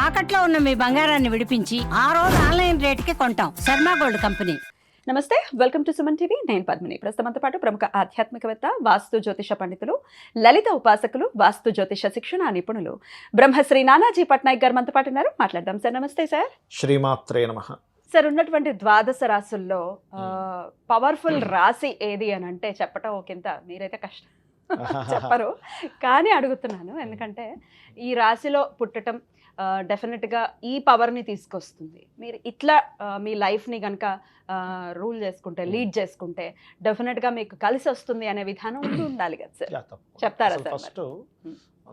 తాకట్లో ఉన్న మీ బంగారాన్ని విడిపించి ఆ రోజు ఆన్లైన్ రేటుకి కొంటాం. Sharma gold company. నమస్తే, వెల్కమ్ టు సుమన్ టీవీ. నేను పద్మిని. ప్రస్తుతంతో పాటు ప్రముఖ ఆధ్యాత్మికవేత్త, వాస్తు జ్యోతిష పండితులు, లలిత ఉపాసకులు, వాస్తు జ్యోతిష శిక్షణ నిపుణులు బ్రహ్మశ్రీ నానాజీ పట్నాయక్ గారు మనతో పాటు ఉన్నారు. మాట్లాడదాం సార్. నమస్తే సార్. శ్రీమాత్రే నమః. సార్, ఉన్నటువంటి ద్వాదశ రాశుల్లో పవర్ఫుల్ రాశి ఏది అని అంటే చెప్పటం ఒకంత మీరైతే కష్టం చెప్పరు, కానీ అడుగుతున్నాను. ఎందుకంటే ఈ రాశిలో పుట్టడం డెఫినెట్గా ఈ పవర్ని తీసుకొస్తుంది. మీరు ఇట్లా మీ లైఫ్ని కనుక రూల్ చేసుకుంటే, లీడ్ చేసుకుంటే డెఫినెట్గా మీకు కలిసి వస్తుంది అనే విధానం ఉండాలి కదా సార్. చెప్తారా సార్? ఫస్ట్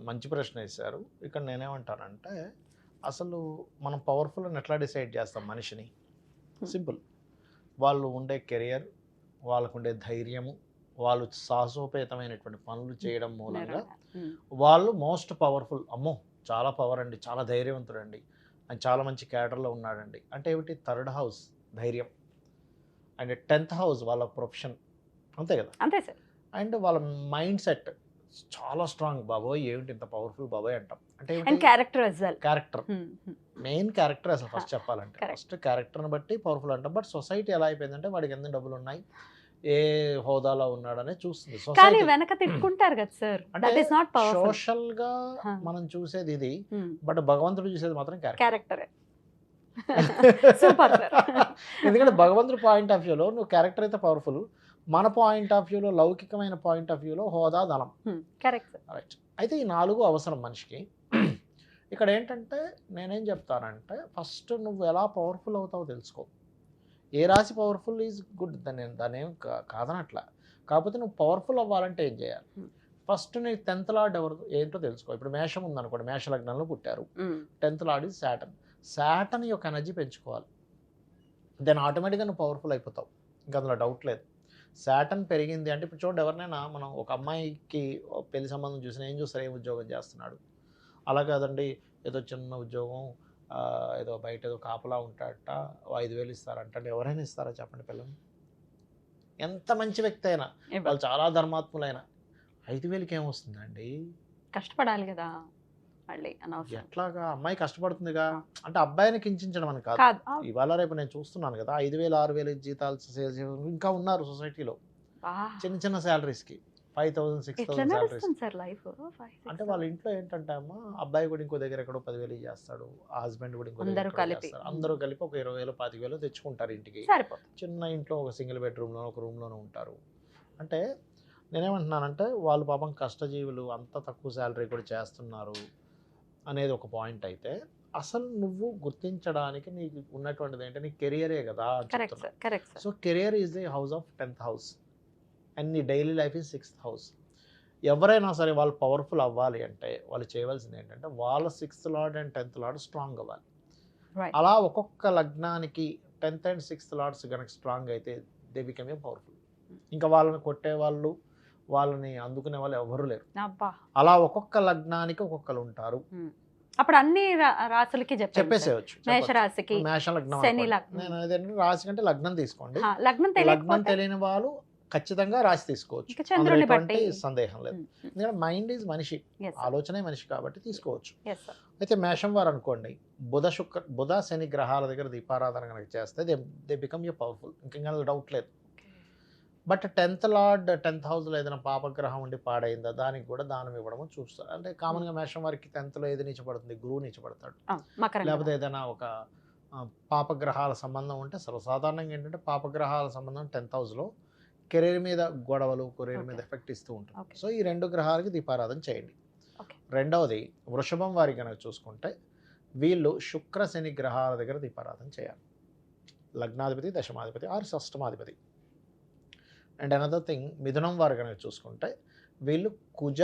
మంచి ప్రశ్న వేశారు. ఇక్కడ నేనేమంటానంటే, అసలు మనం పవర్ఫుల్ అని ఎట్లా డిసైడ్ చేస్తాం మనిషిని? సింపుల్. వాళ్ళు ఉండే కెరియర్, వాళ్ళకు ఉండే ధైర్యము, వాళ్ళు సాహసోపేతమైనటువంటి పనులు చేయడం మూలంగా వాళ్ళు మోస్ట్ పవర్ఫుల్. అమ్మో చాలా పవర్ అండి, చాలా ధైర్యవంతుడు అండి, ఆయన చాలా మంచి క్యాడర్లో ఉన్నాడండి అంటే ఏమిటి? థర్డ్ హౌస్ ధైర్యం, అండ్ 10th హౌస్ వాళ్ళ ప్రొఫెషన్. అంతే కదా? అంతే సార్. అండ్ వాళ్ళ మైండ్ సెట్ చాలా స్ట్రాంగ్. బాబోయ్ ఏమిటి ఇంత పవర్ఫుల్ బాబోయ్ అంటాం అంటే character as well. Character, main character. అసలు ఫస్ట్ చెప్పాలంటే ఫస్ట్ క్యారెక్టర్ని బట్టి పవర్ఫుల్ అంటాం. బట్ సొసైటీ ఎలా అయిపోయిందంటే వాడికి ఎన్ని డబ్బులు ఉన్నాయి, ఏ హోదాలో ఉన్నాడనే చూస్తుంది కానీ వెనక తిట్టుకుంటారు కదా sir. That is not powerful. Social గా మనం చూసేది ఇది, బట్ భగవంతుడు చూసేది మాత్రం క్యారెక్టర్. Super sir. ఎందుకంటే భగవంతుడి పాయింట్ ఆఫ్ వ్యూలో నువ్వు క్యారెక్టర్ అయితే పవర్ఫుల్, మన పాయింట్ ఆఫ్ వ్యూలో, లౌకికమైన పాయింట్ ఆఫ్ వ్యూలో హోదా, ధనం. కరెక్ట్. రైట్. అయితే ఈ 4 అవసరం మనిషికి. ఇక్కడ ఏంటంటే నేనేం చెప్తానంటే, ఫస్ట్ నువ్వు ఎలా పవర్ఫుల్ అవుతావో తెలుసుకో. ఏ రాశి పవర్ఫుల్ ఈజ్ గుడ్, దాన్ని ఏం కాదనట్లా. కాకపోతే నువ్వు పవర్ఫుల్ అవ్వాలంటే ఏం చేయాలి? ఫస్ట్ నీ 10th లార్డ్ ఎవరు ఏంటో తెలుసుకో. ఇప్పుడు మేషం ఉందనుకోండి, మేష లగ్నంలో పుట్టారు. 10th lord is Saturn. Saturn యొక్క ఎనర్జీ పెంచుకోవాలి, దెన్ ఆటోమేటిక్గా నువ్వు పవర్ఫుల్ అయిపోతావు. ఇంకా అందులో డౌట్ లేదు. సాటర్న్ పెరిగింది అంటే, ఇప్పుడు చూడండి, ఎవరినైనా మనం ఒక అమ్మాయికి పెళ్లి సంబంధం చూసినా ఏం చూస్తారు? ఏం ఉద్యోగం చేస్తున్నాడు? అలా కాదండి, ఏదో చిన్న ఉద్యోగం, ఏదో బయట ఏదో కాపలా ఉంటాడట, 5,000 ఇస్తారంట. ఎవరైనా ఇస్తారా చెప్పండి? పిల్లలు ఎంత మంచి వ్యక్తి అయినా, వాళ్ళు చాలా ధర్మాత్ములైనా 5,000కి ఏమొస్తుందండి? కష్టపడాలి కదా మళ్ళీ. ఎట్లాగా? అమ్మాయి కష్టపడుతుందిగా అంటే అబ్బాయిని కించించడం అని కాదు. ఇవాళ రేపు నేను చూస్తున్నాను కదా, 5,000 6,000 జీతాలు ఇంకా ఉన్నారు సొసైటీలో. చిన్న చిన్న శాలరీస్కి 5,000 6,000 శాలరీస్. అంటే వాళ్ళ ఇంట్లో ఏంటంటే అమ్మ, అబ్బాయి కూడా ఇంకో దగ్గర ఎక్కడో 10,000 చేస్తాడు, ఆ హస్బెండ్ కూడా ఇంకో దగ్గర చేస్తాడు. అందరూ కలిపి ఒక 20,000 25,000 తెచ్చుకుంటారు ఇంటికి. చిన్న ఇంట్లో ఒక సింగిల్ బెడ్రూమ్లో, ఒక రూమ్లోనే ఉంటారు. అంటే నేనేమంటున్నానంటే, వాళ్ళు పాపం కష్టజీవులు, అంత తక్కువ శాలరీ కూడా చేస్తున్నారు అనేది ఒక పాయింట్. అయితే అసలు నువ్వు గుర్తించడానికి నీకు ఉన్నటువంటిది ఏంటంటే నీ కెరియరే కదా. So career is the house of 10th house and నీ daily life is 6th house. ఎవరైనా సరే వాళ్ళు పవర్ఫుల్ అవ్వాలి అంటే వాళ్ళు చేయవలసింది ఏంటంటే, వాళ్ళ 6th lord and 10th lord strong అవ్వాలి. అలా ఒక్కొక్క లగ్నానికి 10th అండ్ 6th లార్డ్స్ కనుక స్ట్రాంగ్ అయితే దే బికమ్ ఏ పవర్ఫుల్. ఇంకా వాళ్ళని కొట్టేవాళ్ళు, వాళ్ళని అందుకునే వాళ్ళు ఎవరు లేరు. అలా ఒక్కొక్క లగ్నానికి ఒక్కొక్కరు ఉంటారు. అప్పుడు అన్ని రాశులకి చెప్పేసేయచ్చు. మేషరాశికి, మేష లగ్నం, నేను అదేంటే రాశి కంటే లగ్నం తీసుకోండి. లగ్నం తెలియని వాళ్ళు ఖచ్చితంగా రాశి తీసుకోవచ్చు, ఎటువంటి సందేహం లేదు. ఎందుకంటే మైండ్ ఈజ్ మనిషి, ఆలోచనే మనిషి కాబట్టి తీసుకోవచ్చు. అయితే మేషం వారు అనుకోండి, బుధ శని గ్రహాల దగ్గర దీపారాధన కనుక చేస్తే దే బికమ్ ఏ పవర్ఫుల్. ఇంకా డౌట్ లేదు. బట్ 10th లార్డ్ 10th హౌస్లో ఏదైనా పాపగ్రహం ఉండి పాడైందా, దానికి కూడా దానం ఇవ్వడము చూస్తారు. అంటే కామన్గా మేషం వారికి 10thలో ఏది నీచపడుతుంది? గురువు నీచపడతాడు. లేకపోతే ఏదైనా ఒక పాపగ్రహాల సంబంధం ఉంటే, సర్వసాధారణంగా ఏంటంటే పాపగ్రహాల సంబంధం 10th హౌస్లో కెరీర్ మీద గొడవలు, కెరీర్ మీద ఎఫెక్ట్ ఇస్తూ ఉంటుంది. సో ఈ 2 గ్రహాలకి దీపారాధన చేయండి. రెండవది వృషభం వారికి కనుక చూసుకుంటే, వీళ్ళు శుక్ర శని గ్రహాల దగ్గర దీపారాధన చేయాలి. లగ్నాధిపతి, దశమాధిపతి ఆర్ షష్టమాధిపతి. అండ్ అనదర్ థింగ్, మిథునం వారు కనుక చూసుకుంటే వీళ్ళు కుజ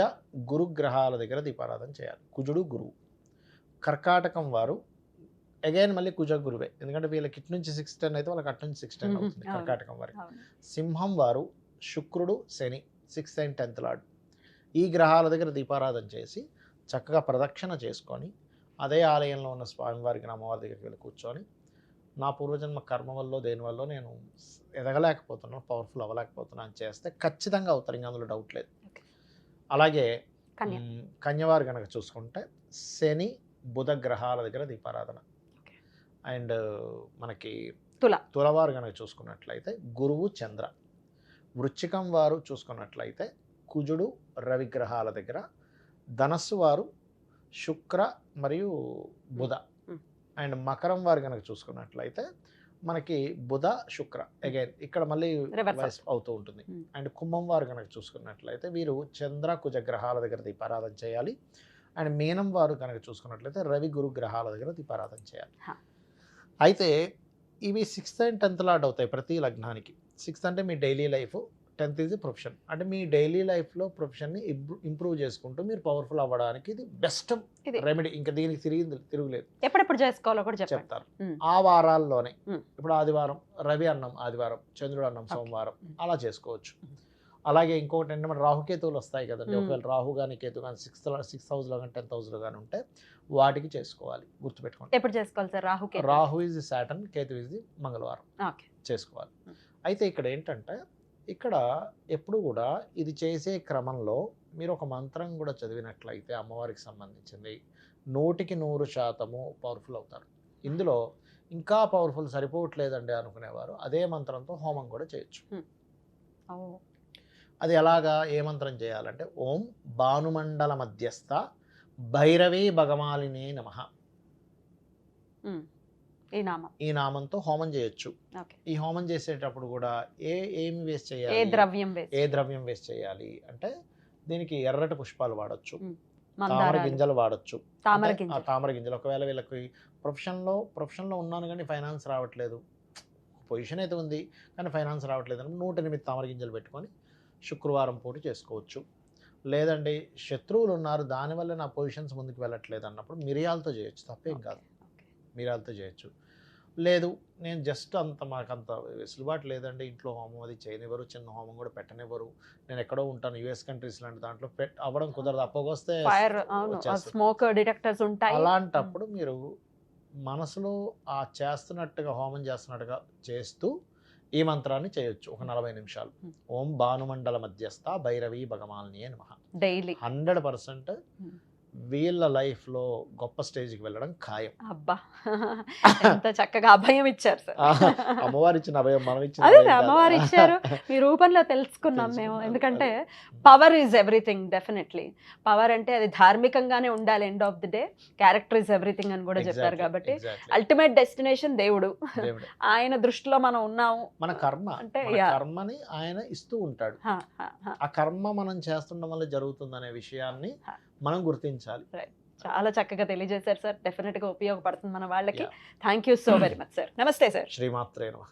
గురు గ్రహాల దగ్గర దీపారాధన చేయాలి. కుజుడు గురువు. కర్కాటకం వారు అగైన్ మళ్ళీ కుజ గురువే, ఎందుకంటే వీళ్ళకి ఇటు నుంచి 610 అయితే వాళ్ళకి అటు నుంచి 610 అవుతుంది కర్కాటకం వారికి. సింహం వారు శుక్రుడు శని 6th and 10th లార్డ్. ఈ గ్రహాల దగ్గర దీపారాధన చేసి చక్కగా ప్రదక్షిణ చేసుకొని, అదే ఆలయంలో ఉన్న స్వామివారికి, అమ్మవారి దగ్గరికి వెళ్ళి కూర్చొని, నా పూర్వజన్మ కర్మ వల్ల దేనివల్ల నేను ఎదగలేకపోతున్నాను, పవర్ఫుల్ అవ్వలేకపోతున్నాను అని చేస్తే ఖచ్చితంగా అవుతారు, ఇంకా అందులో డౌట్ లేదు. అలాగే కన్యవారు కనుక చూసుకుంటే శని బుధ గ్రహాల దగ్గర దీపారాధన. అండ్ మనకి తుల. తులవారు కనుక చూసుకున్నట్లయితే గురువు చంద్ర. వృశ్చికం వారు చూసుకున్నట్లయితే కుజుడు రవి గ్రహాల దగ్గర. ధనస్సు వారు శుక్ర మరియు బుధ. అండ్ మకరం వారు కనుక చూసుకున్నట్లయితే మనకి బుధ శుక్ర అగైన్ ఇక్కడ మళ్ళీ రివర్స్ అవుతూ ఉంటుంది. అండ్ కుంభం వారు కనుక చూసుకున్నట్లయితే వీరు చంద్ర కుజ గ్రహాల దగ్గర దీపారాధన చేయాలి. అండ్ మీనం వారు కనుక చూసుకున్నట్లయితే రవి గురు గ్రహాల దగ్గర దీపారాధన చేయాలి. అయితే ఇవి 6th and 10th లాట్ అవుతాయి ప్రతి లగ్నానికి. 6th అంటే మీ daily life, 10th is profession. అంటే మీ డైలీ లైఫ్లో ప్రొఫెషన్ని ఇంప్రూవ్ చేసుకుంటూ మీరు పవర్ఫుల్ అవ్వడానికి ఇది బెస్ట్ రెమెడీ. ఇంకా దీనికి తిరుగులేదు. ఎప్పుడెప్పుడు చేసుకోవాలో కూడా చెప్తారు ఆ వారాల్లోనే. ఇప్పుడు ఆదివారం రవి అన్నం, ఆదివారం చంద్రుడు అన్నం సోమవారం అలా చేసుకోవచ్చు. అలాగే ఇంకొకటి ఏంటంటే రాహుకేతువులు వస్తాయి కదండి. ఒకవేళ రాహు కానీ కేతు కానీ 6th హౌస్లో కానీ 10th హౌస్లో కానీ ఉంటే వాటికి చేసుకోవాలి. గుర్తుపెట్టుకోండి. ఎప్పుడు చేసుకోవాలి sir? Rahu is Saturn, Ketu is మంగళవారం చేసుకోవాలి. అయితే ఇక్కడ ఏంటంటే ఇక్కడ ఎప్పుడు కూడా ఇది చేసే క్రమంలో మీరు ఒక మంత్రం కూడా చదివినట్లయితే అమ్మవారికి సంబంధించింది 100% పవర్ఫుల్ అవుతారు. ఇందులో ఇంకా పవర్ఫుల్ సరిపోవట్లేదండి అనుకునేవారు అదే మంత్రంతో హోమం కూడా చేయొచ్చు. అది ఎలాగా, ఏ మంత్రం చేయాలంటే ఓం భానుమండల మధ్యస్థ భైరవీ భగమాలినే నమః. ఈ నామంతో హోమం చేయొచ్చు. ఈ హోమం చేసేటప్పుడు కూడా ఏమి వేస్ట్ చేయాలి, ఏ ద్రవ్యం వేస్ట్ చేయాలి అంటే దీనికి ఎర్రటి పుష్పాలు వాడచ్చు, తామర గింజలు వాడచ్చు. తామర గింజలు ఒకవేళ వీళ్ళకి ప్రొఫెషన్లో ఉన్నాను కానీ ఫైనాన్స్ రావట్లేదు, పొజిషన్ అయితే ఉంది కానీ ఫైనాన్స్ రావట్లేదు అని 108 తామర గింజలు పెట్టుకొని శుక్రవారం పూట చేసుకోవచ్చు. లేదండి శత్రువులు ఉన్నారు దానివల్ల నా పొజిషన్స్ ముందుకు వెళ్ళట్లేదు అన్నప్పుడు మిరియాలతో చేయొచ్చు, తప్పేం కాదు. మిరియాలతో చేయొచ్చు. లేదు నేను జస్ట్ మాకంత వెసులుబాటు లేదండి, ఇంట్లో హోమం అది చేయనివ్వరు, చిన్న హోమం కూడా పెట్టనివ్వరు, నేను ఎక్కడో ఉంటాను యుఎస్ కంట్రీస్ లాంటి దాంట్లో అవ్వడం కుదరదు, అప్పగొస్తే స్మోక్ డిటెక్టర్స్ ఉంటాయి. అలాంటప్పుడు మీరు మనసులో ఆ చేస్తున్నట్టుగా హోమం చేస్తున్నట్టుగా చేస్తూ ఈ మంత్రాన్ని చేయొచ్చు ఒక 40 నిమిషాలు. ఓం భానుమండల మధ్యస్థ భైరవీ భగమాలిని నమః. డైలీ 100% వీళ్ళ లైఫ్లో గొప్ప స్టేజ్కి వెళ్ళడం ఖాయం. అబ్బా ఎంత చక్కగా అభయం ఇచ్చారు సార్. అమ్మవారు ఇచ్చిన అభయం మనం ఇచ్చిన అమ్మవారు ఇచ్చారు, మీ రూపంలో తెలుసుకున్నాం మేము. ఎందుకంటే power is everything. Definitely power అంటే అది ధార్మికంగానే ఉండాలి. End of the day character is everything అని కూడా చెప్పారు. కాబట్టి అల్టిమేట్ డెస్టినేషన్ దేవుడు. ఆయన దృష్టిలో మనం ఉన్నాము. మన కర్మ అంటే కర్మని ఆయన ఇస్తూ ఉంటాడు. ఆ కర్మ మనం చేస్తుండడం వల్ల జరుగుతుందనే విషయాన్ని మనం గుర్తించాలి. చాలా చక్కగా తెలియజేశారు సార్. డెఫినెట్ గా ఉపయోగపడుతుంది మన వాళ్ళకి. Thank you so very much sir. నమస్తే సార్. శ్రీమాత్రే నమః.